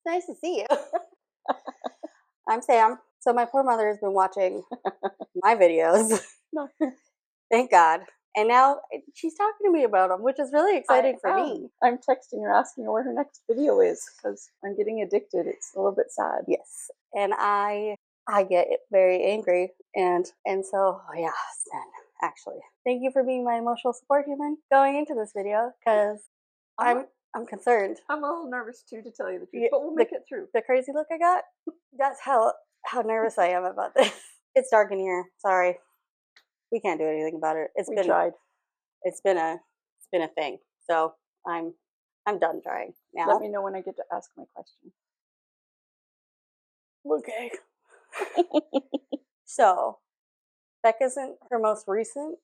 Nice to see you. I'm Sam. So my poor mother has been watching my videos. No. Thank God. And now she's talking to me about them, which is really exciting for me. I'm texting her asking her where her next video is because I'm getting addicted. It's a little bit sad. Yes. And I get very angry and so yeah, Sen, actually. Thank you for being my emotional support human going into this video because I'm concerned. I'm a little nervous too, to tell you the truth, Yeah, but we'll make it through. The crazy look I got, that's how nervous I am about this. It's dark in here. Sorry. We can't do anything about it. We tried. It's been a thing. So I'm done trying now. Let me know when I get to ask my question. Okay. So Beck isn't her most recent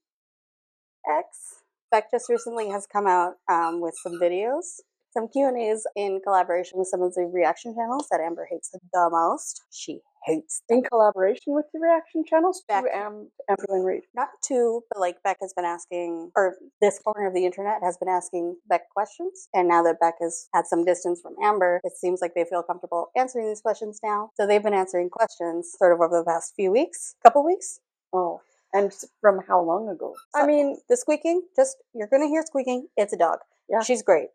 ex. Beck just recently has come out with some videos, some Q&As in collaboration with some of the reaction channels that Amber hates the most. She hates them. In collaboration with the reaction channels? Beck. To Amberlynn Reid. Not to, but like Beck has been asking, or this corner of the internet has been asking Beck questions. And now that Beck has had some distance from Amber, it seems like they feel comfortable answering these questions now. So they've been answering questions sort of over the past few weeks, couple weeks. Oh, and from how long ago? So, I mean, the squeaking, you're going to hear squeaking. It's a dog. Yeah. She's great.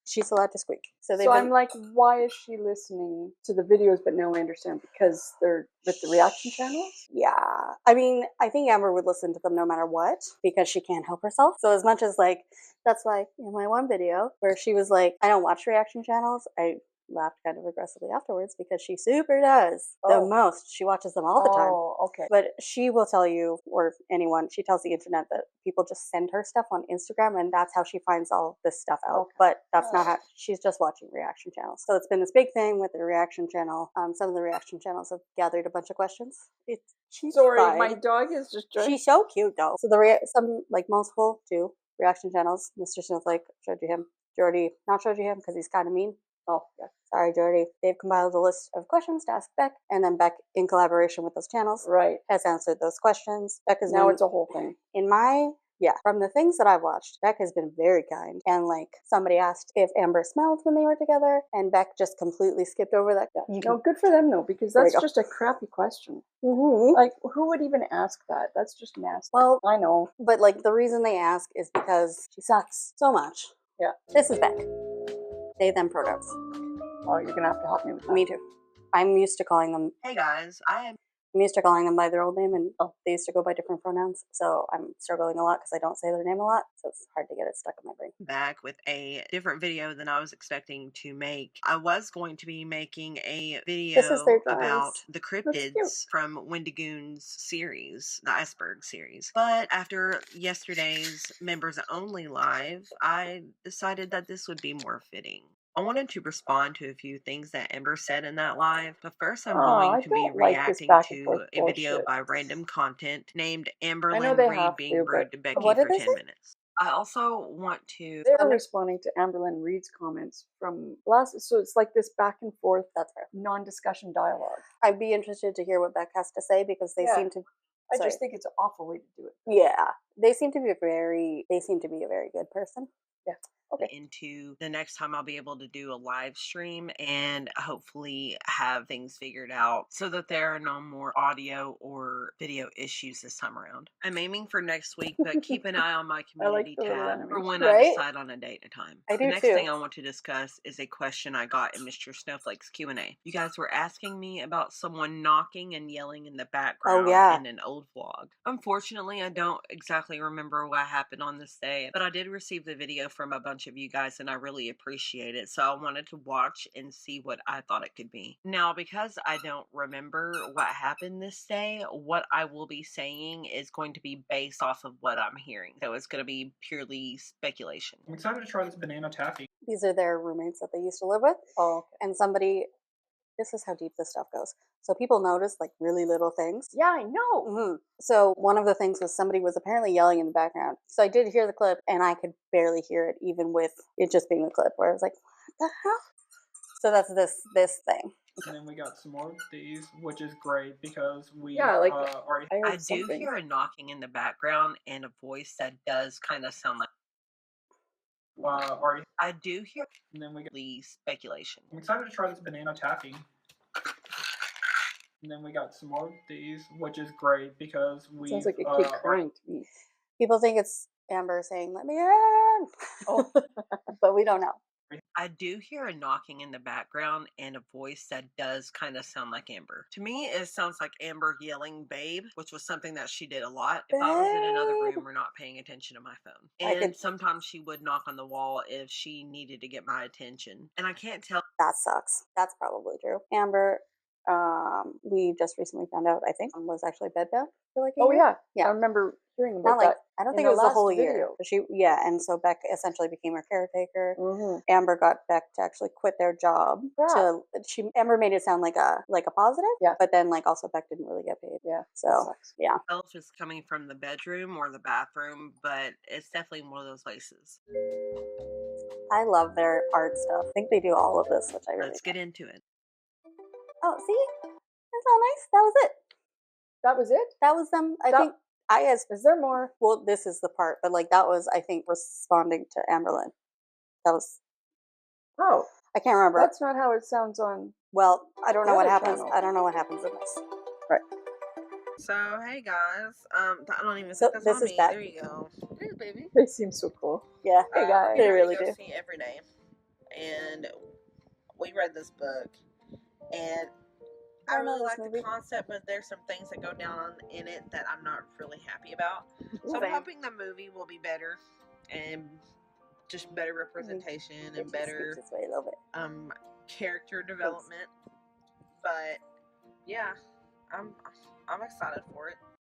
She's allowed to squeak. So I'm like, why is she listening to the videos? But now I understand, because they're with the reaction channels? Yeah. I mean, I think Amber would listen to them no matter what, because she can't help herself. So as much as like, that's why in my one video where she was like, I don't watch reaction channels, I laughed kind of aggressively afterwards because she super does the most. She watches them all the time. Oh, okay. But she will tell you, or anyone, she tells the internet that people just send her stuff on Instagram, and that's how she finds all this stuff out. Okay. But that's not how, she's just watching reaction channels. So it's been this big thing with the reaction channel. Some of the reaction channels have gathered a bunch of questions. She's fine. My dog is just joking. She's so cute though. So some like multiple two reaction channels. Mr. Snowflake showed you him. Jordy not showed you him because he's kind of mean. Oh, yeah. Sorry, Jordy. They've compiled a list of questions to ask Beck, and then Beck, in collaboration with those channels, has answered those questions. Beck is now it's a whole thing. From the things that I've watched, Beck has been very kind. And like somebody asked if Amber smelled when they were together, and Beck just completely skipped over that. Yeah. No, good for them though, because that's just a crappy question. Mm-hmm. Like, who would even ask that? That's just nasty. Well, I know, but like the reason they ask is because she sucks so much. Yeah. This is Beck. They, them pronouns. Oh, you're gonna have to help me with that. Me too. I'm used to calling them. Hey guys, I'm used to calling them by their old name, and they used to go by different pronouns. So I'm struggling a lot because I don't say their name a lot. So it's hard to get it stuck in my brain. Back with a different video than I was expecting to make. I was going to be making a video about the cryptids from Wendigoon's series, the Iceberg series. But after yesterday's members only live, I decided that this would be more fitting. I wanted to respond to a few things that Amber said in that live, but first I'm going to be reacting to a video by Random Content named Amberlynn Reid being rude to Becky for 10 minutes. I also want to... They're responding to Amberlynn Reid's comments from last... So it's like this back and forth, that's fair, non-discussion dialogue. I'd be interested to hear what Beck has to say, because they seem to... I just think it's an awful way to do it. Yeah. They seem to be a very good person. Yeah. Okay. Into the next time I'll be able to do a live stream and hopefully have things figured out so that there are no more audio or video issues this time around. I'm aiming for next week, but keep an eye on my community tab for when I decide on a date and time. The next thing I want to discuss is a question I got in Mr. Snowflake's Q&A. You guys were asking me about someone knocking and yelling in the background in an old vlog. Unfortunately, I don't exactly remember what happened on this day, but I did receive the video from a bunch of you guys and I really appreciate it, so I wanted to watch and see what I thought it could be. Now, because I don't remember what happened this day, what I will be saying is going to be based off of what I'm hearing, so it's going to be purely speculation. I'm excited to try this banana taffy. These are their roommates that they used to live with. And somebody... This is how deep this stuff goes. So people notice like really little things. Yeah, I know. Mm-hmm. So one of the things was somebody was apparently yelling in the background. So I did hear the clip, and I could barely hear it, even with it just being a clip, where I was like, what the hell? So that's this thing. And then we got some more of these, which is great because we already... I do hear a knocking in the background and a voice that does kind of sound like... already. I do hear And then we got. the speculation. I'm excited to try this banana taffy. And then we got some more of these, which is great because we. Sounds like a kid crying to me. People think it's Amber saying, "Let me in," Oh, but we don't know. I do hear a knocking in the background and a voice that does kind of sound like Amber. To me, it sounds like Amber yelling "babe," which was something that she did a lot if I was in another Babe. room or not paying attention to my phone. I And could- sometimes she would knock on the wall if she needed to get my attention. And I can't tell. That sucks. That's probably true. Amber, we just recently found out, I think, was actually bedbound for like a oh year. yeah. Yeah. I remember hearing about Not like that. I don't in think the it was the last whole year. video. But and so Beck essentially became her caretaker. Mm-hmm. Amber got Beck to actually quit their job. Crap. Amber made it sound like a positive. Yeah. But then like also Beck didn't really get paid. Yeah. So that sucks. yeah. Tell if it's coming from the bedroom or the bathroom, but it's definitely one of those places. I love their art stuff. I think they do all of this, which I really Let's get into it. Oh, see? That's all nice. That was it. That was it? That was them. Is there more? Well, this is the part, but like that was, I think, responding to Amberlynn. That was, Oh, I can't remember. that's not how it sounds on. Well, I don't know The what other happens. channel. I don't know what happens in this. So hey guys, I don't even So think that's this on is me. Beck. There you go. Hey baby. They seem so cool. Yeah. Hey guys. They We really go do. see every day, and we read this book, and I I know really this like movie. the concept, but there's some things that go down in it that I'm not really happy about. So I'm Same. hoping the movie will be better and just better representation and It just better squeaks its way a little bit. character development. But yeah, I'm excited for it.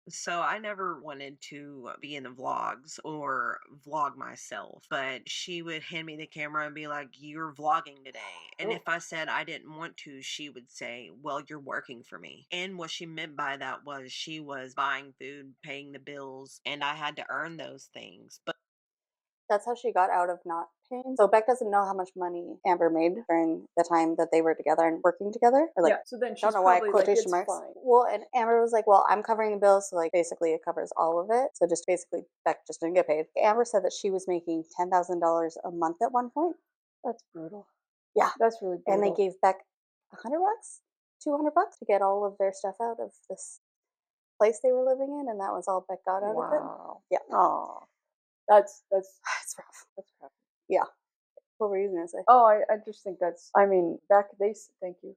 So I never wanted to be in the vlogs or vlog myself, but she would hand me the camera and be like, "You're vlogging today." And if I said I didn't want to, she would say, "Well, you're working for me." And what she meant by that was she was buying food, paying the bills, and I had to earn those things. But That's how she got out of not paying. So Beck doesn't know how much money Amber made during the time that they were together and working together. Or like, Yeah. So then she's I don't know why probably like, quotation it's marks. fine. Well, and Amber was like, "Well, I'm covering the bills, so like basically it covers all of it." So just basically Beck just didn't get paid. Amber said that she was making $10,000 a month at one point, That's brutal. Yeah. That's really brutal. and they gave Beck $100, $200 to get all of their stuff out of this place they were living in, and that was all Beck got out of it. Wow. Yeah. Aw. That's It's rough. that's crappy. What were you gonna say? Oh, I just think that's. I mean, Beck. Thank you.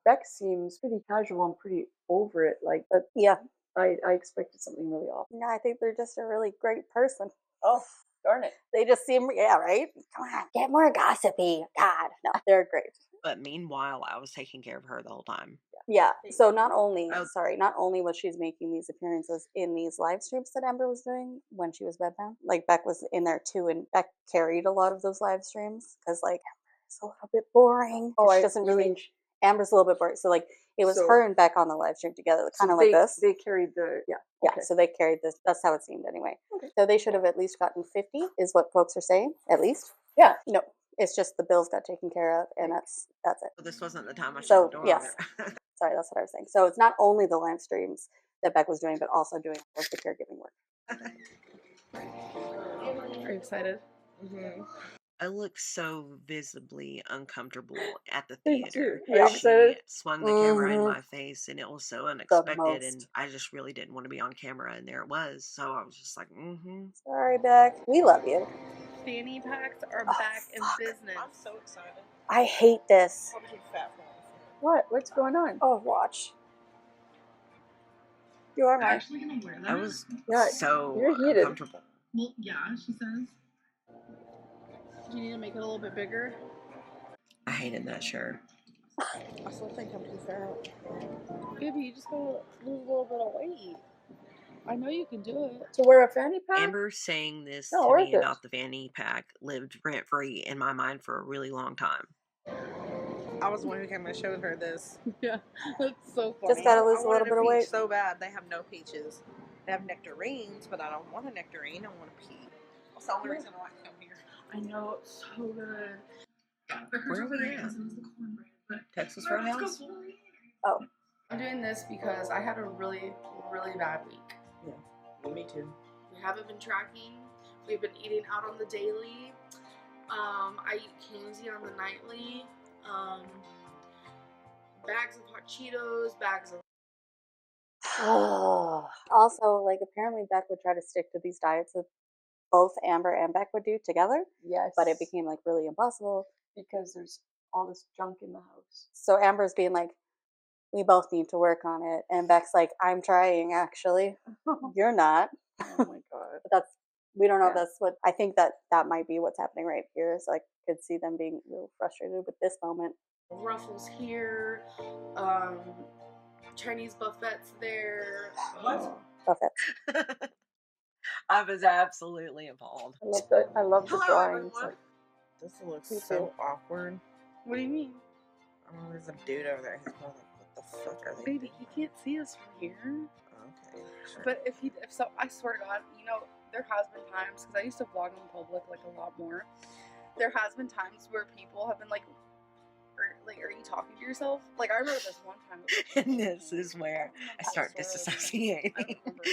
Beck seems pretty casual and pretty over it. Like, but Yeah. I expected something really awful. No, I think they're just a really great person. Oh, darn it. They just seem, yeah, right? Come on, get more gossipy. God, no, they're great. meanwhile, I was taking care of her the whole time. Yeah. So not only, Oh. not only was she making these appearances in these live streams that Amber was doing when she was bedbound, like Beck was in there too, and Beck carried a lot of those live streams because like Amber's a little bit boring. Oh, she doesn't really. Amber's a little bit boring, so like it was So- her and Beck on the live stream together, kind of they, like this. They carried the Yeah, okay. so they carried this. That's how it seemed anyway. Okay. So they should have at least gotten 50, is what folks are saying, at least. Yeah. No, it's just the bills got taken care of, and that's it. But this wasn't the time I So, shut the door yes. on her. Sorry, that's what I was saying. So it's not only the live streams that Beck was doing, but also doing all of the caregiving work. Are you excited? I look so visibly uncomfortable at the Me theater. too. Are you She excited? swung the camera in Mhm. my face, and it was so unexpected, most. and I just really didn't want to be on camera, and there it was. So I was just like, Sorry, Beck. We love you. Fanny packs are Oh, back in fuck. business. I'm so excited. I hate this. What? What's going on? Oh, watch. You are mine. Actually gonna wear that? I was Yeah, so you're heated. uncomfortable. Well, yeah, she says. Do you need to make it a little bit bigger? I hated that shirt. I still think I'm too fat. Baby, you just gotta lose a little bit of weight. I know you can do it. To wear a fanny pack? Amber saying this Not to worth me it. about the fanny pack lived rent free in my mind for a really long time. I was the one who came and showed her this. Yeah, that's so funny. Just gotta I lose a little wanted bit of peach weight. so bad. They have no peaches. They have nectarines, but I don't want a nectarine. I want a peach. That's the only reason why I come here. I know, it's so good. Where are we at? Texas Roadhouse? I'm doing this because I had a really, really bad week. Me too. We haven't been tracking. We've been eating out on the daily. I eat candy on the nightly. Bags of hot Cheetos, bags of Also, like apparently Beck would try to stick to these diets that both Amber and Beck would do together, Yes. but it became like really impossible. because there's all this junk in the house. So Amber's being like, we both need to work on it. And Beck's like, I'm trying actually. You're not. Oh my god. But that's, we don't know if Yeah. that's what, I think that that might be what's happening right here. So I could see them being real frustrated with this moment. Ruffles here, Chinese buffets there. What? Buffets. I was absolutely appalled. I love the Hello, drawings. everyone. Like, This looks Me so too. awkward. What do you mean? Oh, there's a dude over there. He's probably like, what the fuck are they Baby, doing? he can't see us from here. Okay, sure. But if so, I swear to God, you know, there has been times, because I used to vlog in public like a lot more. There has been times where people have been like, are you talking to yourself? Like, I remember this one time. And this is where I start disassociating. I don't remember.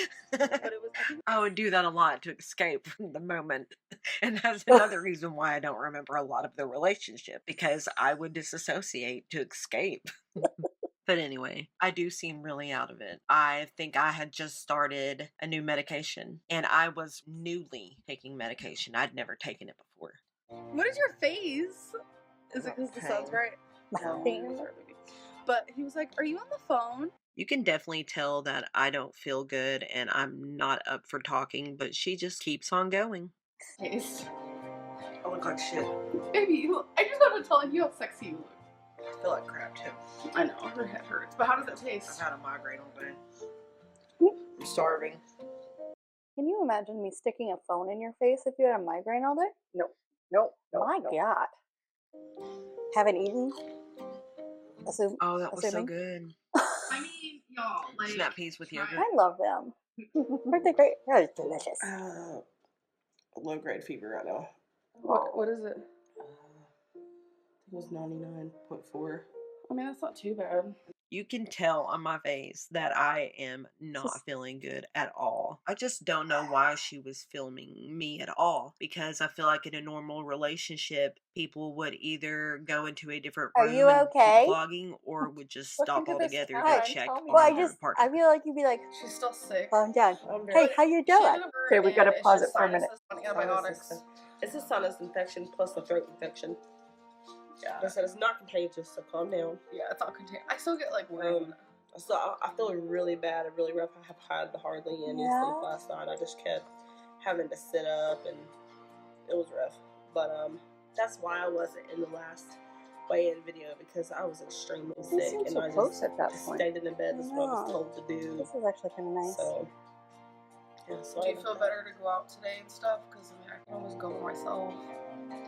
But it was, I think, I would do that a lot to escape from the moment. And that's another reason why I don't remember a lot of the relationship, because I would disassociate to escape. But anyway, I do seem really out of it. I think I had just started a new medication, and I was newly taking medication. I'd never taken it before. what is your face? Is it because the sun's Pain. bright? No, Pain. sorry, baby. But he was like, are you on the phone? You can definitely tell that I don't feel good and I'm not up for talking, but she just keeps on going. Taste. I look like shit. Baby, I just want to tell you how sexy you look. I feel like crap too. I know, her head hurts. But how does it I've taste? had a migraine all day. I'm starving. Can you imagine me sticking a phone in your face if you had a migraine all day? no. My God. Haven't eaten? Oh, that was so Assuming? good. I mean, y'all, like, Snap peas with yogurt. I love them. Aren't they great? They're delicious. Low grade fever right now. what is it? It was 99.4. I mean, that's not too bad. You can tell on my face that I am not feeling good at all. I just don't know why she was filming me at all, because I feel like in a normal relationship, people would either go into a different Are room you and okay? keep vlogging, or would just Look stop into this altogether camera to and check tell me. on Well, their I partner. feel like you'd be like, She's still sick. calm down. I'm Hey, very- how you She doing? ended up- Okay, we gotta and pause it's it for a just minute. sinuses on antibiotics. It's a sinus infection plus a throat infection. Yeah. They said it's not contagious, so calm down. Yeah, it's all contained. I still get like weird. So I feel really bad and really rough. I have had hardly any sleep last night. I just kept having to sit up, and it was rough. But that's why I wasn't in the last weigh-in video, because I was extremely We sick, seemed and so I close just at that point. stayed in the bed. That's what I was Yeah. told to do. This is actually kind of nice. So yeah. So Do you feel better to go out today and stuff? Because I mean, I can always go myself.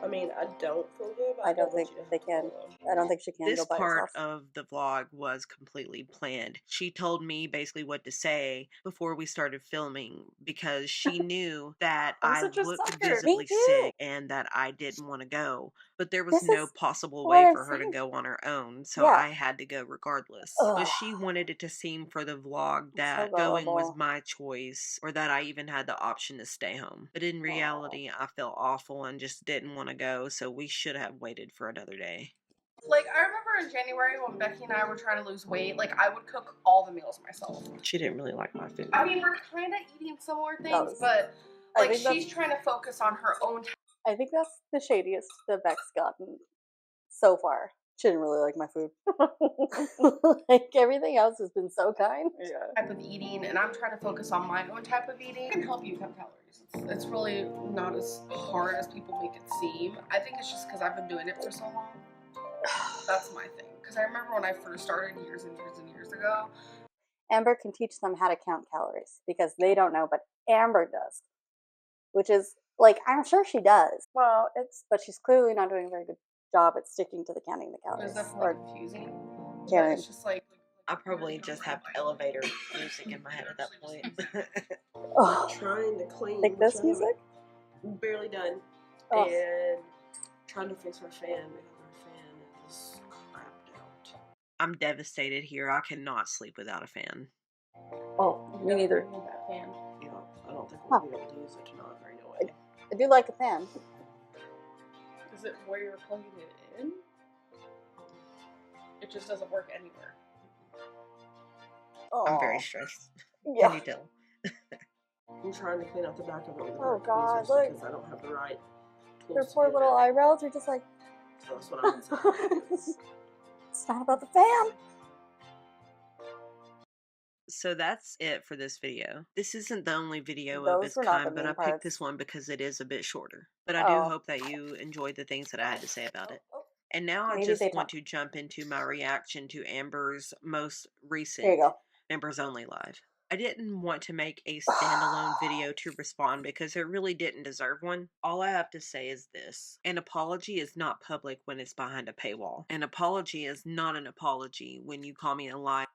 I mean, I don't feel good. But I don't want think you to they have to can. follow. I don't think she can This go by part herself. of the vlog was completely planned. She told me basically what to say before we started filming, because she knew that I'm I such a looked sucker. visibly Me too. sick and that I didn't want to go. But there was This no is possible what way I'm for her to saying. go on her own, so Yeah. I had to go regardless. Ugh. But she wanted it to seem for the vlog so that going was gullible. my choice, or that I even had the option to stay home. But in reality, I felt awful and just didn't want to go, so we should have waited for another day. Like, I remember in January when Becky and I were trying to lose weight, like, I would cook all the meals myself. She didn't really like my food. I mean, we're kind of eating similar things, Does. but, I like, think she's that's- trying to focus on her own I think that's the shadiest that Beck's gotten so far. She didn't really like my food. Like everything else has been so kind. Yeah. type of eating, and I'm trying to focus on my own type of eating. It can help you cut calories. It's really not as hard as people make it seem. I think it's just because I've been doing it for so long. That's my thing. Because I remember when I first started years and years and years ago. Amber can teach them how to count calories because they don't know, but Amber does. Which is like, I'm sure she does. Well, But she's clearly not doing a very good job at sticking to the counting the It was calories. definitely Or confusing. But Karen. it's just like I probably just have elevator music in my head at that point. Oh, Trying to clean. like this which I haven't music? barely done, Oh. and trying to fix our fan because our fan is crapped out. I'm devastated here. I cannot sleep without a fan. oh, me neither. Need that fan. You know, I don't think we'll be able to use it tonight. There ain't no way. I do like a fan. Is it where you're plugging it in? It just doesn't work anywhere. I'm very Oh, stressed. yeah. Can you tell? I'm trying to clean out the back of it with Oh, her God, tweezers look. because I don't have the right Her tools to poor get little it. eyebrows are just like, So that's what I'm saying. it's not about the fam. So that's it for this video. This isn't the only video of Those its were not the kind, but main I picked parts. this one because it is a bit shorter. But I do Oh. hope that you enjoyed the things that I had to say about it. Oh, And now I maybe just they want talk. to jump into my reaction to Amber's most There you recent go. Members Only Live. I didn't want to make a standalone video to respond because it really didn't deserve one. All I have to say is this. An apology is not public when it's behind a paywall. An apology is not an apology when you call me a liar.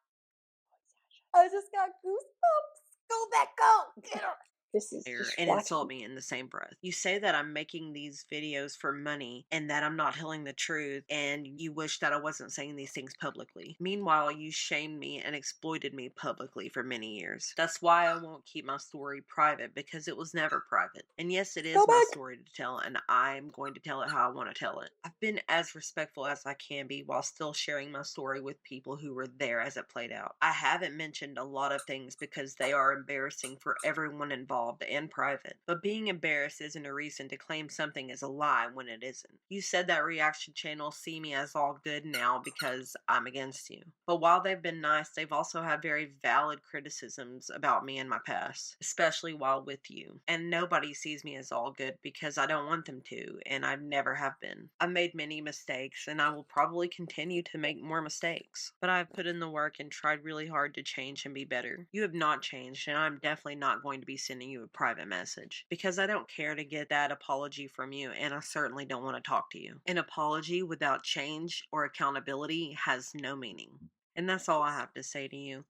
I just got goosebumps. Go back, go. Get her. This is just And watching. insult me in the same breath. You say that I'm making these videos for money and that I'm not telling the truth, and you wish that I wasn't saying these things publicly. Meanwhile, you shamed me and exploited me publicly for many years. That's why I won't keep my story private, because it was never private. And yes, it is Go my back. story to tell, and I'm going to tell it how I want to tell it. I've been as respectful as I can be while still sharing my story with people who were there as it played out. I haven't mentioned a lot of things because they are embarrassing for everyone involved and private, but being embarrassed isn't a reason to claim something is a lie when it isn't. You said that reaction channels see me as all good now because I'm against you. But while they've been nice, they've also had very valid criticisms about me in my past, especially while with you. And nobody sees me as all good because I don't want them to, and I never have been. I've made many mistakes, and I will probably continue to make more mistakes. But I've put in the work and tried really hard to change and be better. You have not changed, and I'm definitely not going to be sending you a private message because I don't care to get that apology from you, and I certainly don't want to talk to you. An apology without change or accountability has no meaning. And that's all I have to say to you.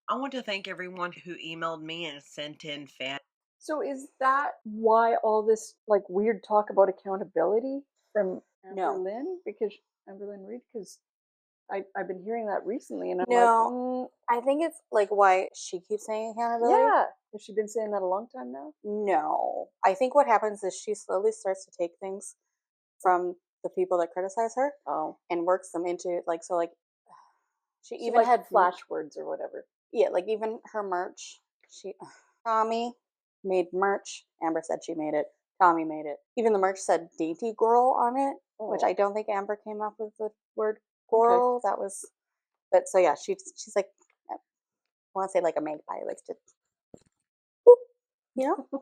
I want to thank everyone who emailed me and sent in fan. So is that why all this like weird talk about accountability from No. Amberlynn? Because Amberlynn Reed? Because I've been hearing that recently, and I'm No, I think it's like why she keeps saying like, accountability. yeah. Has she been saying that a long time now? No, I think what happens is she slowly starts to take things from the people that criticize her Oh, and works them into like so like she so even like had flash words or whatever. yeah, like even her merch. She Tommy made merch. Amber said she made it. Tommy made it. Even the merch said "dainty girl" on it, which Oh. I don't think Amber came up with the word "girl." That was, but so yeah, she's like, I want to say like a magpie, like just, boop, you know.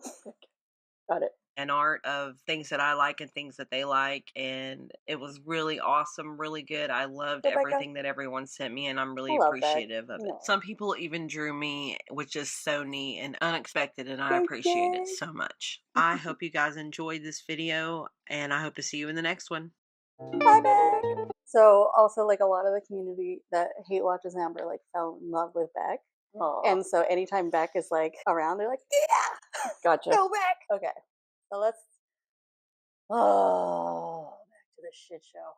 Got it. And art of things that I like and things that they like, and it was really awesome, really good. I loved Hey, Becca. everything that everyone sent me, and I'm really I love that. appreciative of it. No. Some people even drew me, which is so neat and unexpected, and I Thank appreciate it you. so much. I hope you guys enjoyed this video, and I hope to see you in the next one. Bye, Beck. So also like a lot of the community that hate watches Amber like fell in love with Beck. Aw. And so anytime Beck is like around, they're like, yeah, Gotcha. go Beck. Okay, so let's back to the shit show.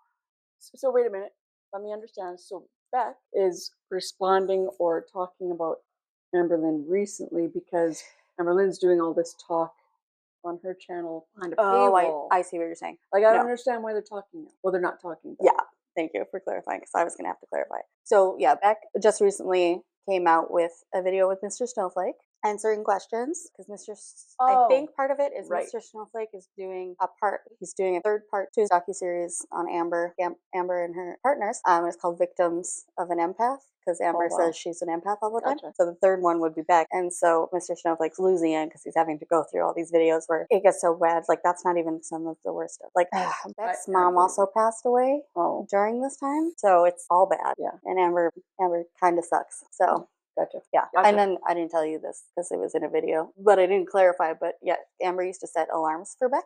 So wait a minute. Let me understand. So Beck is responding or talking about Amberlynn recently because Amberlynn's doing all this talk on her channel behind a paywall. I see what you're saying. Like I don't No. understand why they're talking now. Well, they're not talking. But Yeah, thank you for clarifying because I was gonna have to clarify. So yeah, Beck just recently came out with a video with Mr. Snowflake answering questions because I Oh, think part of it is right. Mr. Snowflake is doing a part. He's doing a third part to his docuseries on Amber and her partners. It's called Victims of an Empath because Amber wow. says she's an empath all the time. Gotcha. So the third one would be Beck, and so Mr. Snowflake's losing it because he's having to go through all these videos where it gets so bad. Like that's not even some of the worst stuff. Like Beck's I mom believe also passed away Oh, during this time, so it's all bad. Yeah. And Amber kind of sucks. So gotcha. yeah, Gotcha. and then I didn't tell you this because it was in a video, but I didn't clarify. But yeah, Amber used to set alarms for Beck,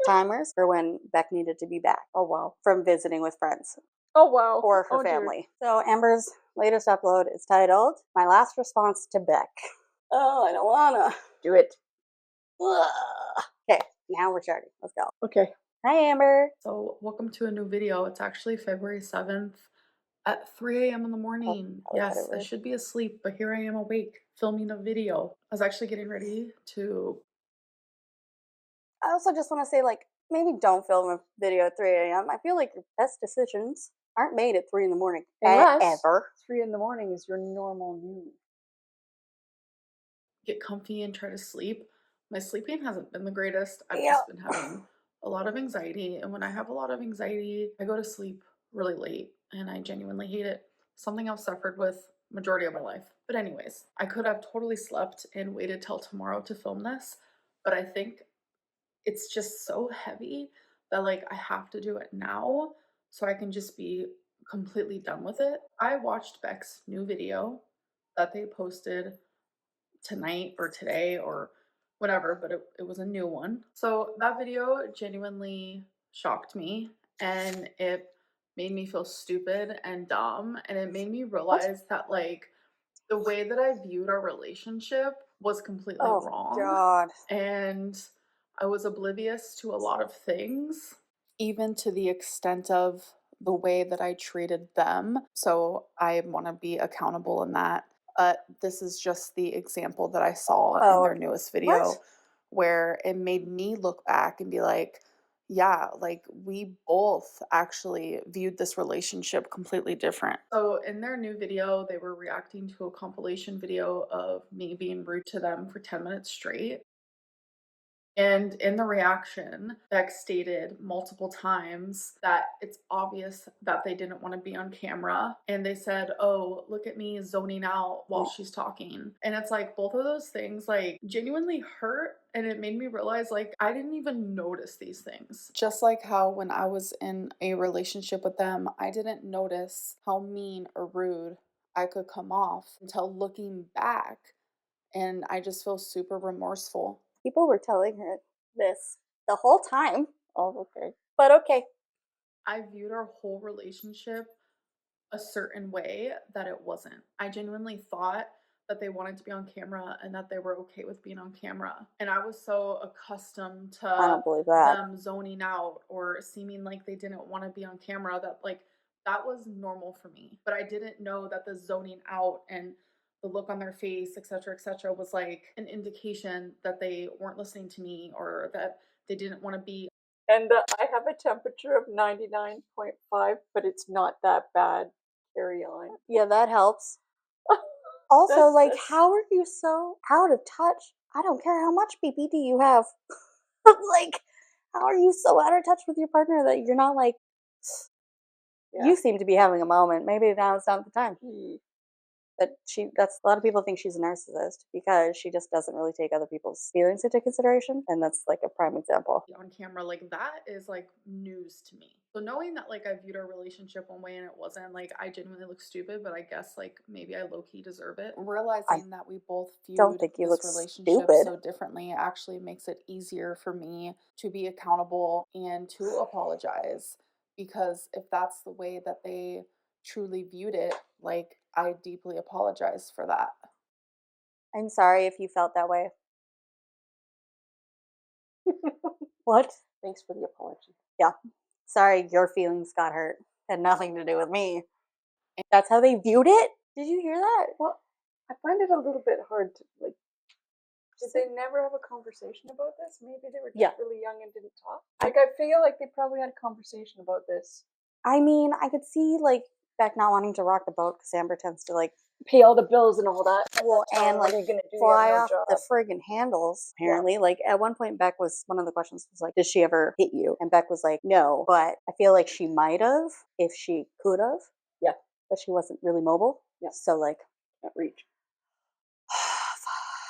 timers for when Beck needed to be back Oh wow. from visiting with friends Oh wow. or her Oh, dear. family. So Amber's latest upload is titled "My Last Response to Beck." Oh, I don't wanna. Do it. Okay, now we're starting. Let's go. Okay. Hi, Amber. So, welcome to a new video. It's actually February 7th at 3 a.m. in the morning. probably Yes, whatever. I should be asleep, but here I am awake filming a video. I was actually getting ready to. I also just want to say, like, maybe don't film a video at 3 a.m. I feel like your best decisions aren't made at 3 in the morning. Unless Ever. 3 in the morning is your normal noon. Get comfy and try to sleep. My sleeping hasn't been the greatest. I've Yeah. just been having a lot of anxiety. And when I have a lot of anxiety, I go to sleep really late and I genuinely hate it. Something I've suffered with majority of my life. But anyways, I could have totally slept and waited till tomorrow to film this, but I think it's just so heavy that like I have to do it now so I can just be completely done with it. I watched Beck's new video that they posted tonight or today or whatever, but it was a new one. So that video genuinely shocked me and it made me feel stupid and dumb. And it made me realize that, like, the way that I viewed our relationship was completely Oh, wrong. God. And I was oblivious to a lot of things, even to the extent of the way that I treated them. So I want to be accountable in that. But this is just the example that I saw in their newest video where it made me look back and be like, yeah, like we both actually viewed this relationship completely different. So in their new video, they were reacting to a compilation video of me being rude to them for 10 minutes straight. And in the reaction, Beck stated multiple times that it's obvious that they didn't want to be on camera. And they said, oh, look at me zoning out while she's talking. And it's like both of those things like genuinely hurt. And it made me realize like I didn't even notice these things. Just like how when I was in a relationship with them, I didn't notice how mean or rude I could come off until looking back. And I just feel super remorseful. People were telling her this the whole time. Oh, okay. But okay. I viewed our whole relationship a certain way that it wasn't. I genuinely thought that they wanted to be on camera and that they were okay with being on camera. And I was so accustomed I to don't believe that. them zoning out or seeming like they didn't want to be on camera that like that was normal for me. But I didn't know that the zoning out and the look on their face, etc., was like an indication that they weren't listening to me or that they didn't want to be. And I have a temperature of 99.5, but it's not that bad. Carry on. Yeah, that helps. Also, like, That's- how are you so out of touch? I don't care how much BPD you have. Like, how are you so out of touch with your partner that you're not like, Yeah. you seem to be having a moment. Maybe now is not the time. Hmm. But that's a lot of people think she's a narcissist because she just doesn't really take other people's feelings into consideration. And that's like a prime example. On camera, like that is like news to me. So knowing that like I viewed our relationship one way and it wasn't, like I genuinely look stupid, but I guess like maybe I low-key deserve it. Realizing that we both don't viewed think you this look relationship stupid. so differently actually makes it easier for me to be accountable and to apologize. Because if that's the way that they truly viewed it, like I deeply apologize for that. I'm sorry if you felt that way. What? Thanks for the apology. Yeah. Sorry, your feelings got hurt. Had nothing to do with me. That's how they viewed it? Did you hear that? Well, I find it a little bit hard to like. Did they never have a conversation about this? Maybe they were just really young and didn't talk. Like I feel like they probably had a conversation about this. I mean, I could see like Beck not wanting to rock the boat because Amber tends to like Pay all the bills and all that. well and like what are you gonna do? fly You have off no the job. friggin' handles. Apparently, like at one point, Beck was one of the questions was like, "Did she ever hit you?" And Beck was like, "No," but I feel like she might have if she could have. Yeah. But she wasn't really mobile. Yeah. So like, Can't reach.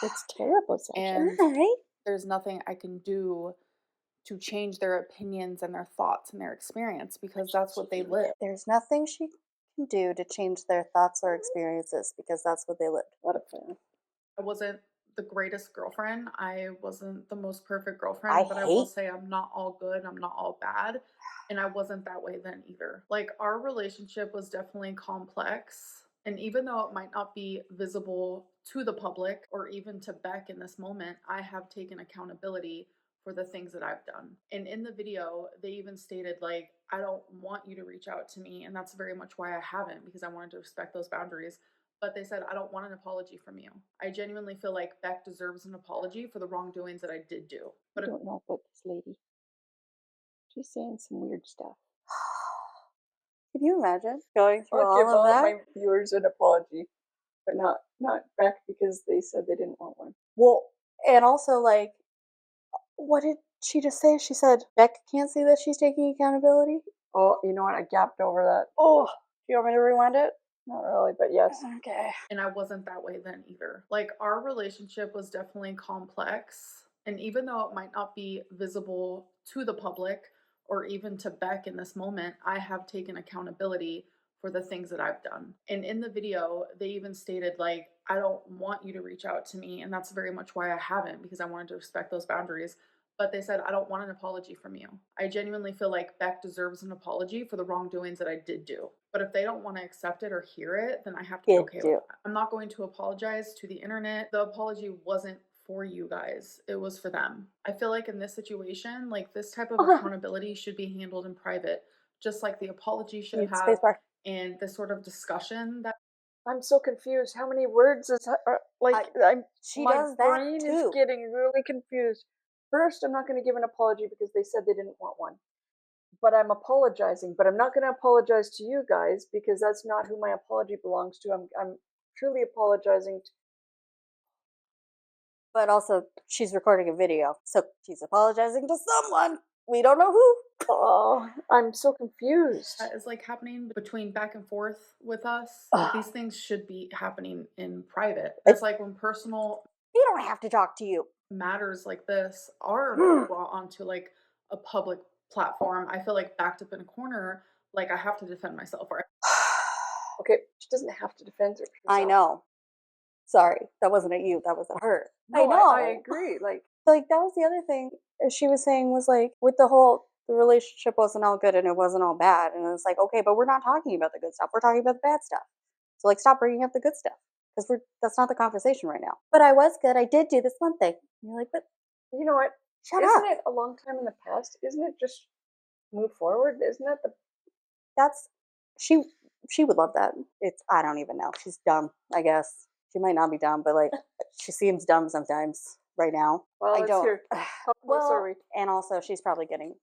It's terrible. And right? there's nothing I can do to change their opinions and their thoughts and their experience because that's what they live. There's nothing she can do to change their thoughts or experiences because that's what they lived. What a fan. I wasn't the greatest girlfriend. I wasn't the most perfect girlfriend, but I will say I'm not all good. I'm not all bad. And I wasn't that way then either. Like our relationship was definitely complex. And even though it might not be visible to the public or even to Beck in this moment, I have taken accountability for the things that I've done. And in the video, they even stated, like, I don't want you to reach out to me. And that's very much why I haven't, because I wanted to respect those boundaries. But they said, I don't want an apology from you. I genuinely feel like Beck deserves an apology for the wrongdoings that I did do. But I don't know about this lady. She's saying some weird stuff. Can you imagine going through I'll give all of all that? my viewers an apology, but not Beck because they said they didn't want one. Well, and also, like, what did she just say? She said Beck can't see that she's taking accountability. Oh, you know what? I gapped over that. Oh, do you want me to rewind it? Not really, but yes. Okay. And I wasn't that way then either. Like, our relationship was definitely complex. And even though it might not be visible to the public or even to Beck in this moment, I have taken accountability for the things that I've done. And in the video, they even stated, like, I don't want you to reach out to me. And that's very much why I haven't, because I wanted to respect those boundaries. But they said, I don't want an apology from you. I genuinely feel like Beck deserves an apology for the wrongdoings that I did do. But if they don't want to accept it or hear it, then I have to be okay with it. I'm not going to apologize to the internet. The apology wasn't for you guys, it was for them. I feel like in this situation, like, this type of accountability should be handled in private, just like the apology should have, and this sort of discussion that. I'm so confused. How many words is like? She my does that brain too. is getting really confused. First, I'm not going to give an apology because they said they didn't want one. But I'm apologizing. But I'm not going to apologize to you guys because that's not who my apology belongs to. I'm truly apologizing. But also, she's recording a video, so she's apologizing to someone. We don't know who. Oh, I'm so confused. That is like happening between back and forth with us. These things should be happening in private. It's like when personal. They don't have to talk to you. Matters like this are brought onto like a public platform. I feel like backed up in a corner, like I have to defend myself. Right? Okay, she doesn't have to defend herself. I know. Sorry, that wasn't at you. That was at her. No, I know. I agree. Like that was the other thing she was saying was like, with the relationship wasn't all good and it wasn't all bad. And it's like, okay, but we're not talking about the good stuff. We're talking about the bad stuff. So, like, stop bringing up the good stuff because that's not the conversation right now. But I was good. I did do this one thing. And you're like, but you know what? Isn't it a long time in the past? Isn't it just move forward? Isn't that that's she would love that. I don't even know. She's dumb, I guess. She might not be dumb, but like she seems dumb sometimes right now. Well, I don't. Hear. How close are we? And also she's getting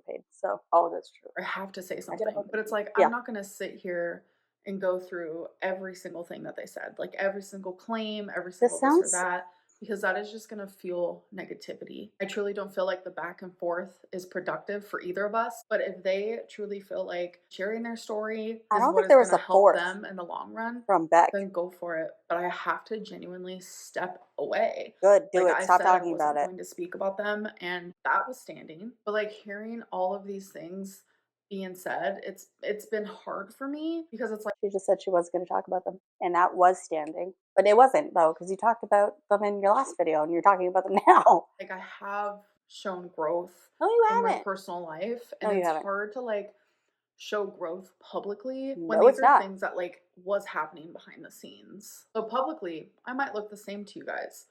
paid. So that's true. I have to say something. But it's like I'm not gonna sit here and go through every single thing that they said. Like every single claim, every single this or that. Because that is just going to fuel negativity. I truly don't feel like the back and forth is productive for either of us. But if they truly feel like sharing their story is what is going to help them in the long run, from Beck, then go for it. But I have to genuinely step away. Good, do it. Stop talking about it. I wasn't going to speak about them, and that was standing. But like hearing all of these things being said, it's been hard for me because it's like she just said she wasn't going to talk about them, and that was standing, but it wasn't though because you talked about them in your last video and you're talking about them now. Like I have shown growth in my personal life, and it's hard to like show growth publicly when these are things that like was happening behind the scenes. So publicly, I might look the same to you guys,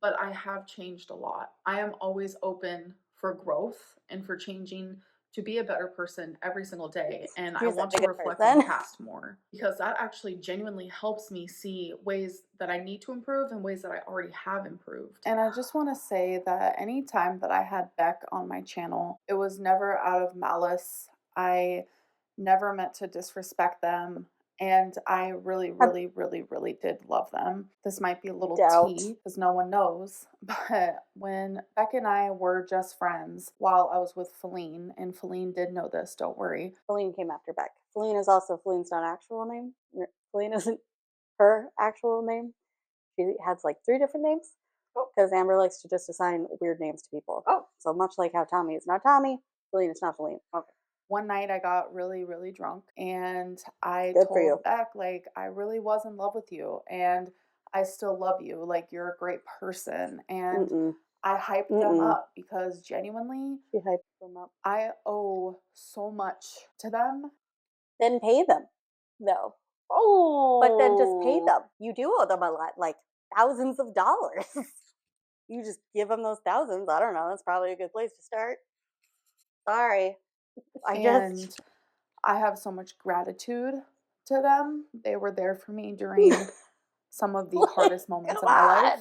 but I have changed a lot. I am always open for growth and for changing to be a better person every single day. And I want to reflect on the past more because that actually genuinely helps me see ways that I need to improve and ways that I already have improved. And I just want to say that any time that I had Beck on my channel, it was never out of malice. I never meant to disrespect them. And I really, really, really, really did love them. This might be a little tea because no one knows. But when Beck and I were just friends while I was with Feline, and Feline did know this, don't worry. Feline came after Beck. Feline's not actual name. Feline isn't her actual name. She has like 3 different names. Because Amber likes to just assign weird names to people. So much like how Tommy is not Tommy, Feline is not Feline. Okay. One night I got really, really drunk and I told Beck, like, I really was in love with you and I still love you. Like, you're a great person. And I hyped them up because genuinely, she hyped them up. I owe so much to them. Then pay them, though. But then just pay them. You do owe them a lot, like thousands of dollars. You just give them those thousands. I don't know. That's probably a good place to start. Sorry. I have so much gratitude to them. They were there for me during some of the hardest moments in my life.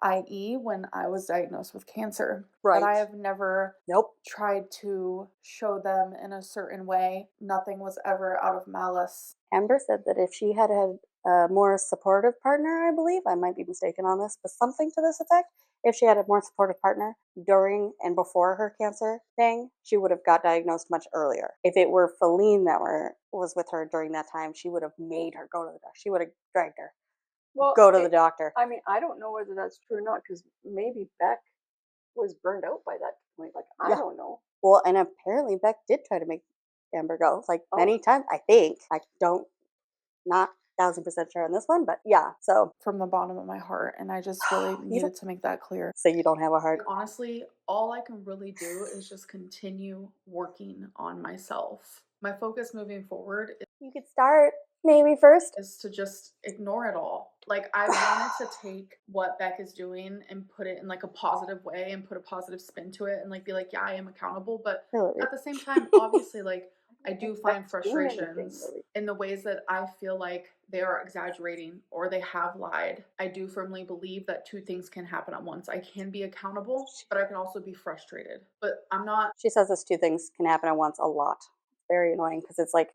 i.e., when I was diagnosed with cancer. Right. But I have never Nope. tried to show them in a certain way. Nothing was ever out of malice. Amber said that if she had had a more supportive partner, I believe, I might be mistaken on this, but something to this effect, if she had a more supportive partner during and before her cancer thing, she would have got diagnosed much earlier. If it were Feline that was with her during that time, she would have made her go to the doctor. She would have dragged her. Go to the doctor. I mean, I don't know whether that's true or not, because maybe Beck was burned out by that point. Like, I Yeah. don't know. Well, and apparently Beck did try to make Amber go, like many times. I think. I don't, not 1000% sure on this one, but yeah. So From the bottom of my heart, and I just really needed to make that clear. so you don't have a heart. Honestly, all I can really do is just continue working on myself. My focus moving forward You could start maybe first. is to just ignore it all. Like, I wanted to take what Beck is doing and put it in like a positive way and put a positive spin to it and like be like, yeah, I am accountable. But Really. at the same time, obviously, like, I do think find Beck's doing anything, frustrations really. in the ways that I feel like they are exaggerating or they have lied. I do firmly believe that two things can happen at once. I can be accountable, but I can also be frustrated. But I'm not She says those two things can happen at once a lot. Very annoying because it's like,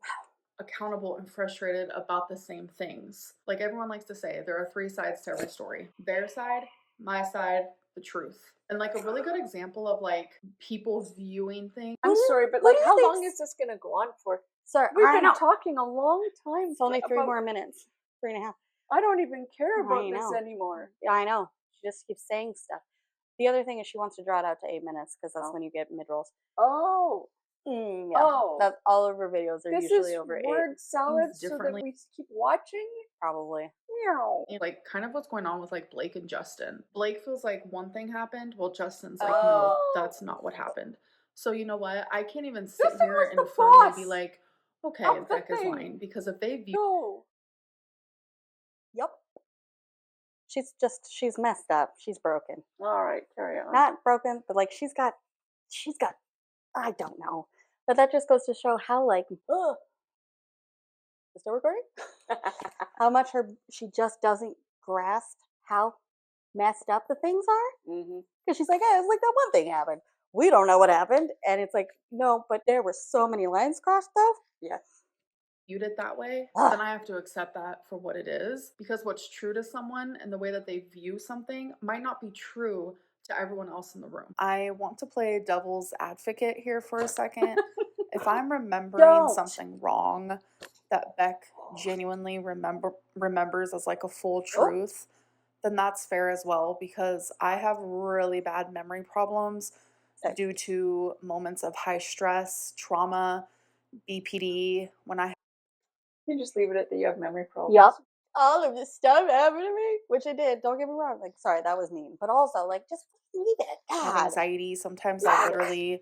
accountable and frustrated about the same things. Like everyone likes to say, there are three sides to every story: their side, my side, the truth. And like a really good example of like people viewing things. I'm sorry, but what like, do you how think long is this going to go on for? sorry, We've I been know. talking a long time. It's only 3 about- more minutes. 3.5. I don't even care I about this know. anymore. Yeah, I know. She just keeps saying stuff. The other thing is she wants to draw it out to 8 minutes because that's when you get mid rolls. Oh, Yeah. Oh. That's all of her videos are this usually is over 8. word salad Things so that differently. we keep watching? Probably. Meow. Like kind of what's going on with like Blake and Justin. Blake feels like one thing happened, while Justin's like, no, that's not what happened. So you know what? I can't even sit Justin here was and the firmly boss be like, okay, of the Beck is thing. lying, because if they view No. Yep. She's messed up. She's broken. All right, carry on. Not broken, but like she's got, I don't know. But that just goes to show how like, ugh. Is it still recording? How much she just doesn't grasp how messed up the things are. Because she's like, hey, it's like that one thing happened. We don't know what happened. And it's like, no, but there were so many lines crossed though. Yes. viewed it that way, then I have to accept that for what it is, because what's true to someone and the way that they view something might not be true to everyone else in the room. I want to play devil's advocate here for a second. If I'm remembering Don't. something wrong that Beck genuinely remembers as like a full truth, then that's fair as well, because I have really bad memory problems due to moments of high stress, trauma, BPD, when I You just leave it at that you have memory problems. Yep. All of this stuff happened to me, which it did. Don't get me wrong. Like, sorry, that was mean. But also, like, just leave it. have God. anxiety. Sometimes I literally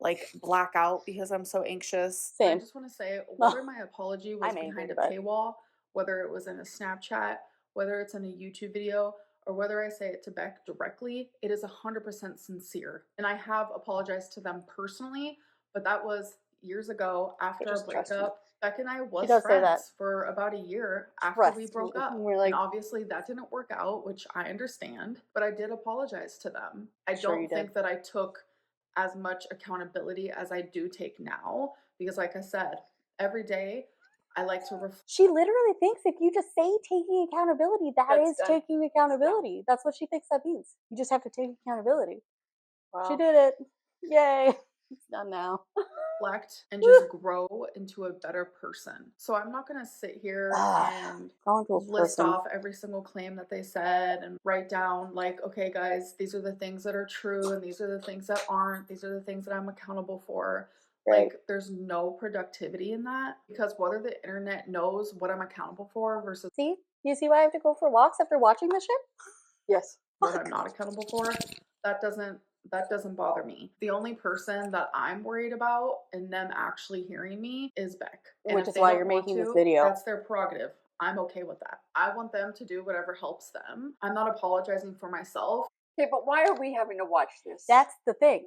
like black out because I'm so anxious. Same. I just want to say, whether my apology was I'm behind angry, a but- paywall, whether it was in a Snapchat, whether it's in a YouTube video, or whether I say it to Beck directly, it is 100% sincere. And I have apologized to them personally, but that was years ago after our just trust me. breakup. Beck and I was does say that. friends for about a year after we Trust broke me. up. And we're like- and obviously that didn't work out, which I understand, but I did apologize to them. I Sure you don't did. think that I took as much accountability as I do take now, because like I said, every day I like to reflect. She literally thinks if you just say taking accountability, That's is done. taking accountability. That's what she thinks that means. You just have to take accountability. Wow. She did it. Yay. It's done now. And just grow into a better person. So I'm not going to sit here and Grow into a list person. off every single claim that they said and write down like, okay guys, these are the things that are true and these are the things that aren't. These are the things that I'm accountable for. Right. Like, there's no productivity in that, because whether the internet knows what I'm accountable for versus See? You see why I have to go for walks after watching this shit? Yes. what I'm not accountable for, that doesn't bother me. The only person that I'm worried about and them actually hearing me is Beck. And Which if is they why don't you're want making this to, video. That's their prerogative. I'm okay with that. I want them to do whatever helps them. I'm not apologizing for myself. Okay, but why are we having to watch this? That's the thing.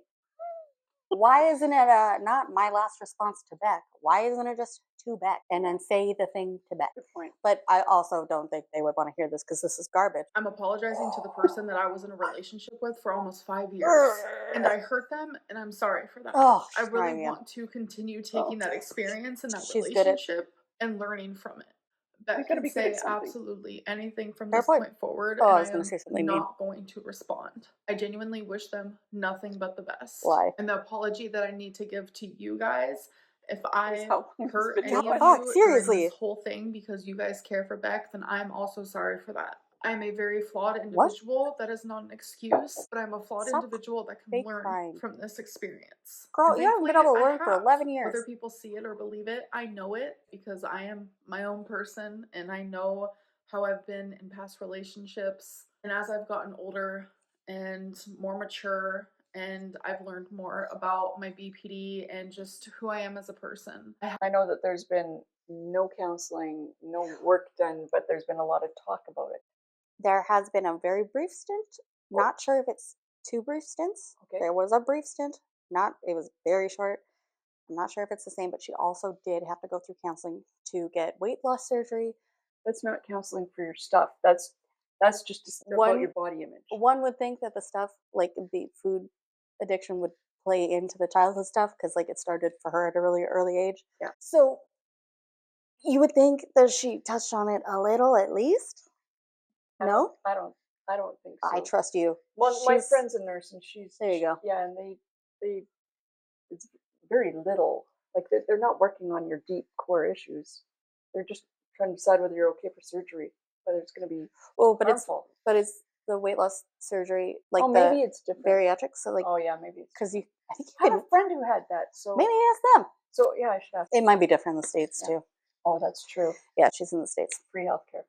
Why isn't it not my last response to Beck? Why isn't it just to Beck and then say the thing to Beck? Good point. But I also don't think they would want to hear this because this is garbage. I'm apologizing to the person that I was in a relationship with for almost 5 years. And I hurt them, and I'm sorry for that. Oh, I she's crying really again. want to continue taking that experience and that She's good at- relationship and learning from it. Beck You gotta can be good at say something. absolutely anything from Fair this point. point forward, Oh, I and was I gonna am say something mean. not going to respond. I genuinely wish them nothing but the best. Why? And the apology that I need to give to you guys, if I how long this hurt video any was. of Fuck, you during seriously. this whole thing because you guys care for Beck, then I'm also sorry for that. I'm a very flawed individual. That is not an excuse, but I'm a flawed Stop individual that can fake learn crying. from this experience. Girl, And you haven't been thankfully, able to I learn for have. 11 years. Whether people see it or believe it, I know it because I am my own person and I know how I've been in past relationships. And as I've gotten older and more mature, and I've learned more about my BPD and just who I am as a person. I know that there's been no counseling, no work done, but there's been a lot of talk about it. There has been a very brief stint. Not sure if it's 2 brief stints. Okay. There was a brief stint. It was very short. I'm not sure if it's the same, but she also did have to go through counseling to get weight loss surgery. That's not counseling for your stuff. That's just about your body image. One would think that the stuff, like the food addiction, would play into the childhood stuff because, like, it started for her at a really early age. Yeah. So you would think that she touched on it a little, at least. No, I don't think so. I trust you. Well, my She's- friend's a nurse, and There you go. Yeah, and they it's very little. Like they're not working on your deep core issues. They're just trying to decide whether you're okay for surgery, whether it's going to be Well, but harmful. it's the weight loss surgery, like oh, the maybe it's different. bariatrics. So, like, Oh yeah, maybe it's because I think you I had could a friend who had that. So maybe ask them. So yeah, I should ask. It might be different in the States Yeah. too. Oh, that's true. Yeah, she's in the States. Free healthcare.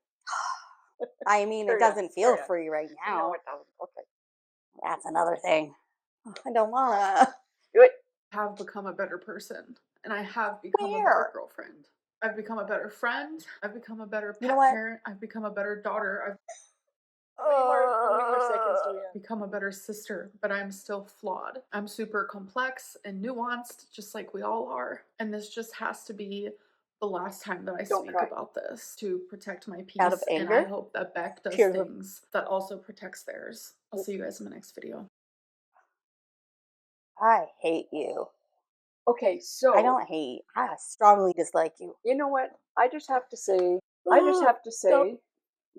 I mean, Sure, it yeah, doesn't sure, feel yeah. free right now. No, it doesn't. Okay. That's another thing. I don't wanna. Do it. Have become a better person and I have become a Where? better girlfriend. I've become a better friend. I've become a better pet You know what? parent. I've become a better daughter. I've How many more seconds do we have? become a better sister, but I'm still flawed. I'm super complex and nuanced, just like we all are. And this just has to be the last time that I Don't speak cry. about this to protect my peace. Out of And I anger? hope that Beck does Pure- things that also protects theirs. I'll see you guys in the next video. I hate you. Okay, so I don't hate. I strongly dislike you. You know what? I just have to say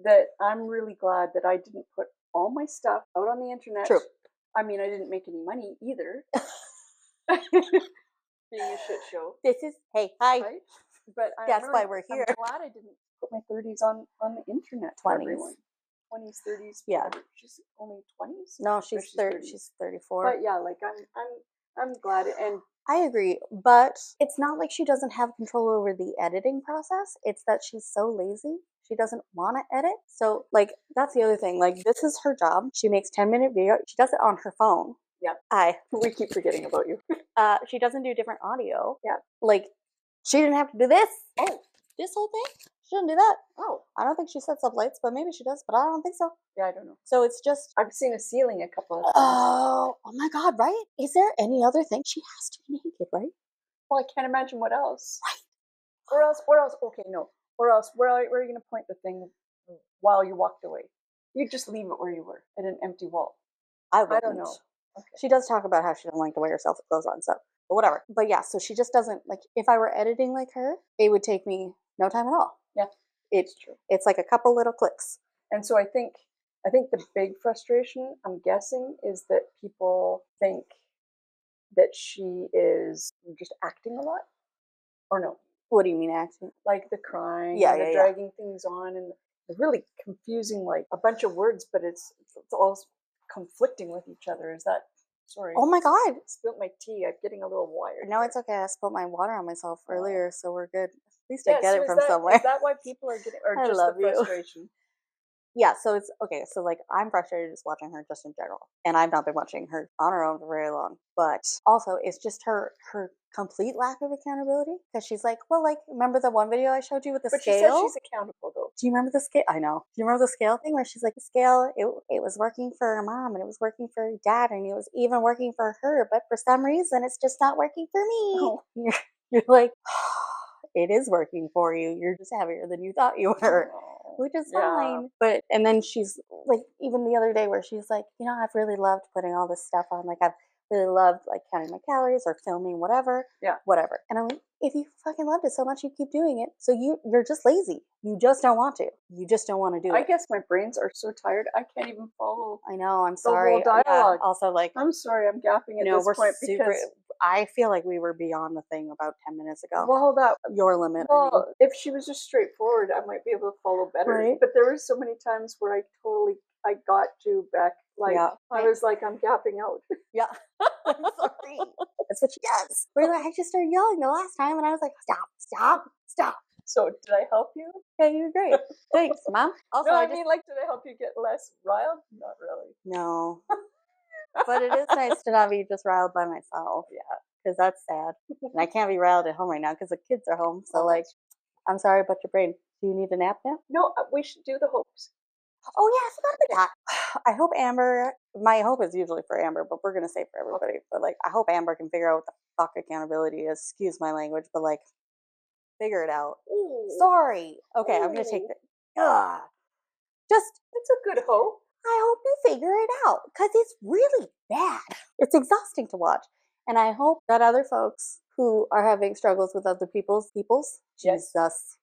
that I'm really glad that I didn't put all my stuff out on the internet. True. I mean, I didn't make any money either. Being a shit show. This is hi. Right? But That's why we're here. I'm glad I didn't put my 30s on the internet for 20s. everyone. 20s, 30s. Yeah. whatever. She's only 20s. No, Or she's 30s. She's 34. But yeah, like I'm glad, and I agree, but it's not like she doesn't have control over the editing process. It's that she's so lazy. She doesn't want to edit. So, like, that's the other thing. Like, this is her job. She makes 10-minute video. She does it on her phone. Yeah. We keep forgetting about you. She doesn't do different audio. Yeah. Like, she didn't have to do this. Oh. This whole thing? She didn't do that. Oh. I don't think she sets up lights, but maybe she does, but I don't think so. Yeah, I don't know. So it's just, I've seen a ceiling a couple of times. oh my God, right? Is there any other thing? She has to be naked, right? Well, I can't imagine what else. Right. Or else, okay, no. Or else, where are you going to point the thing while you walked away? You just leave it where you were, at an empty wall. I don't know. Okay. She does talk about how she doesn't like to wear herself with clothes on, so, but whatever. But yeah, so she just doesn't, like, if I were editing like her, it would take me no time at all. Yeah, it's true. It's like a couple little clicks. And so I think the big frustration, I'm guessing, is that people think that she is just acting a lot, or no? What do you mean acting? Like the crying, Yeah, and the dragging things on, and the really confusing, like a bunch of words, but it's all conflicting with each other. Is that? Sorry. Oh my God! Spilt my tea. I'm getting a little wired. No, here. it's okay. I spilled my water on myself earlier, so we're good. At least I get so it from somewhere. Is that why people are getting, or I just love the you. frustration? Yeah, so it's okay. So, like, I'm frustrated just watching her just in general, and I've not been watching her on her own for very long. But also, it's just her complete lack of accountability because she's like, well, like, remember the one video I showed you with the But scale? she said she's accountable though. Do you remember the scale? I know. Do you remember the scale thing where she's like, the scale, it was working for her mom and it was working for her dad and it was even working for her, but for some reason it's just not working for me. Oh. You're like, it is working for you. You're just heavier than you thought you were, which is fine. But, and then she's like, even the other day where she's like, you know, I've really loved putting all this stuff on. Like, I've really loved like counting my calories or filming whatever. Yeah. Whatever. And I'm like, if you fucking loved it so much, you keep doing it. So you're just lazy. You just don't want to. You just don't want to do it. I guess my brains are so tired I can't even follow. I know. I'm the whole sorry. dialogue. Also, like, I'm sorry, I'm gapping at no, this we're point super. because I feel like we were beyond the thing about 10 minutes ago. well, that Your limit. well, if she was just straightforward, I might be able to follow better. Right. But there were so many times where I got to Beck. Like Yeah. I was like, I'm gapping out. Yeah. I'm sorry. That's what she does. Where I just started yelling the last time, and I was like, stop, stop, stop. So did I help you? Yeah, you were great. Thanks, Mom. Also, No, I I just mean, like, did I help you get less riled? Not really. no. But it is nice to not be just riled by myself. Yeah, because that's sad, and I can't be riled at home right now because the kids are home. So like, I'm sorry about your brain. Do you need a nap now? No, we should do the hopes. Oh yeah, I forgot about that. I hope Amber. My hope is usually for Amber, but we're gonna say for everybody. But like, I hope Amber can figure out what the fuck accountability is. Excuse my language, but like, figure it out. Ooh. Sorry. Okay, I'm gonna take that. Just It's a good hope. I hope you figure it out because it's really bad. It's exhausting to watch. And I hope that other folks who are having struggles with other people's, Yes. Jesus,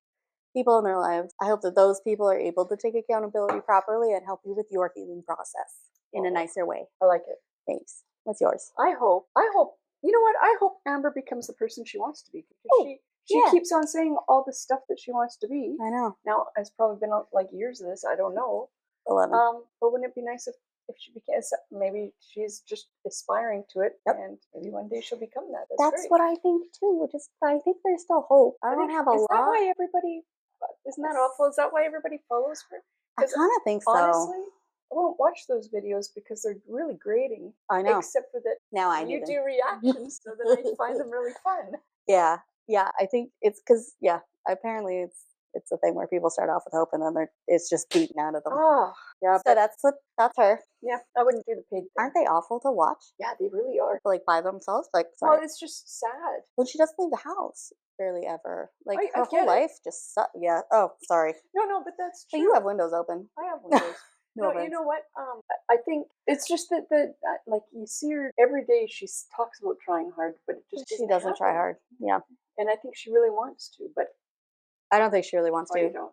people in their lives, I hope that those people are able to take accountability properly and help you with your healing process in a nicer way. I like it. Thanks. What's yours? I hope, you know what? I hope Amber becomes the person she wants to be. Because she yeah. keeps on saying all the stuff that she wants to be. I know. Now, it's probably been like years of this. I don't know. 11. But wouldn't it be nice if she became, maybe she's just aspiring to it, and maybe one day she'll become that. That's great. what I think too. Which is, I think there's still hope. I don't have a Is lot. that why everybody? Isn't that awful? Is that why everybody follows her? I kind of think so. Honestly, I won't watch those videos because they're really grating. I know. Except for that now I you do reactions, so that I find them really fun. Yeah, I think it's because apparently it's a thing where people start off with hope and then it's just beaten out of them. Oh, yeah. So that's her. Yeah, I wouldn't do the paid thing. Aren't they awful to watch? Yeah, they really are. Like by themselves, like sorry. Well, it's just sad. When she doesn't leave the house barely ever. Like her I whole life just yeah. Oh, sorry. No, but that's true. But you have windows open. I have windows. No, you know what? I think it's just that like you see her every day. She talks about trying hard, but it just she doesn't try hard. Yeah, and I think she really wants to, but I don't think she really wants to. You don't.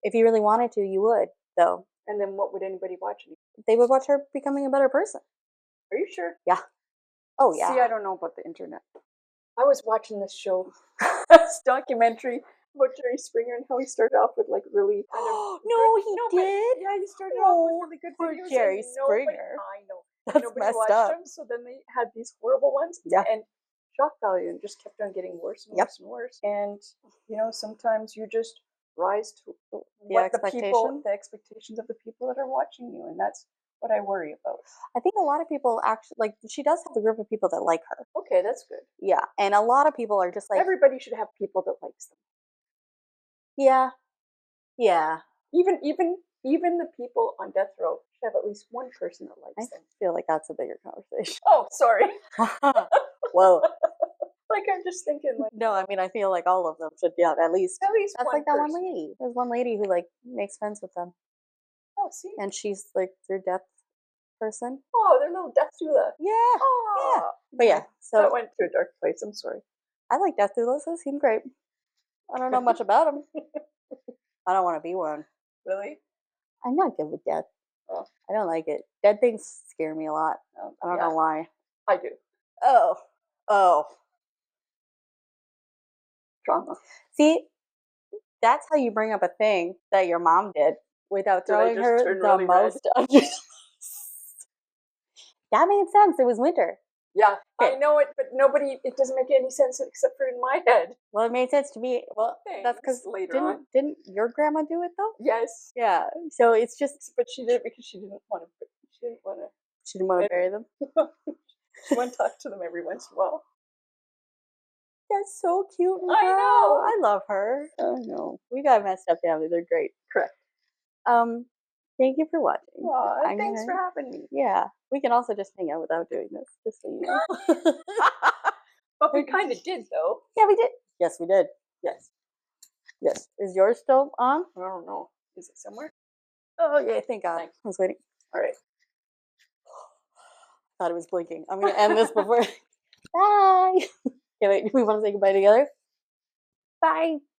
If you really wanted to, you would, though. And then what would anybody watch? They would watch her becoming a better person. Are you sure? Yeah. Oh yeah. See, I don't know about the internet. I was watching this show, this documentary about Jerry Springer and how he started off with like really kind of did. Yeah, he started off with really good poor videos. Jerry Nobody, Springer. I know. That's Nobody messed watched up. them, so then they had these horrible ones. Yeah. And shock value and just kept on getting worse and worse and worse. And sometimes you just rise to the expectations of the people that are watching you, and that's what I worry about. I think a lot of people actually she does have a group of people that like her. Okay, that's good. Yeah, and a lot of people are just like everybody should have people that likes them. Yeah. Even the people on death row should have at least one person that likes them. I feel like that's a bigger conversation. Oh, sorry. Whoa. Like I'm just thinking like no, I mean I feel like all of them should at least that's one like that person. one lady. There's one lady who like makes friends with them. Oh, see. And she's like their death person. Oh, their little death doula. Yeah. Oh. Yeah. But yeah, so that went to a dark place. I'm sorry. I like death doulas. They seem great. I don't know much about them. I don't want to be one. Really? I'm not good with death. Oh. I don't like it. Dead things scare me a lot. I don't know why. I do. Oh. Trauma. See, that's how you bring up a thing that your mom did without throwing her the really most under. That made sense. It was winter. Yeah, okay. I know it, but it doesn't make any sense except for in my head. Well, it made sense to me. Well, that's because didn't your grandma do it though? Yes. Yeah. So it's just. But she did it because she didn't want to. She didn't want to bury them. She wanted to talk to them every once in a while. That's so cute. I know. I love her. I know. We got a messed up family. They're great. Correct. Thank you for watching. Aw, I'm thanks gonna- for having me. Yeah, we can also just hang out without doing this, just so you know. But we kind of did, though. Yeah, we did. Yes, we did. Yes. Yes. Is yours still on? I don't know. Is it somewhere? Oh, yeah, thank God. Thanks. I was waiting. All right. Thought it was blinking. I'm going to end this before. Bye. Okay, wait, do we want to say goodbye together? Bye.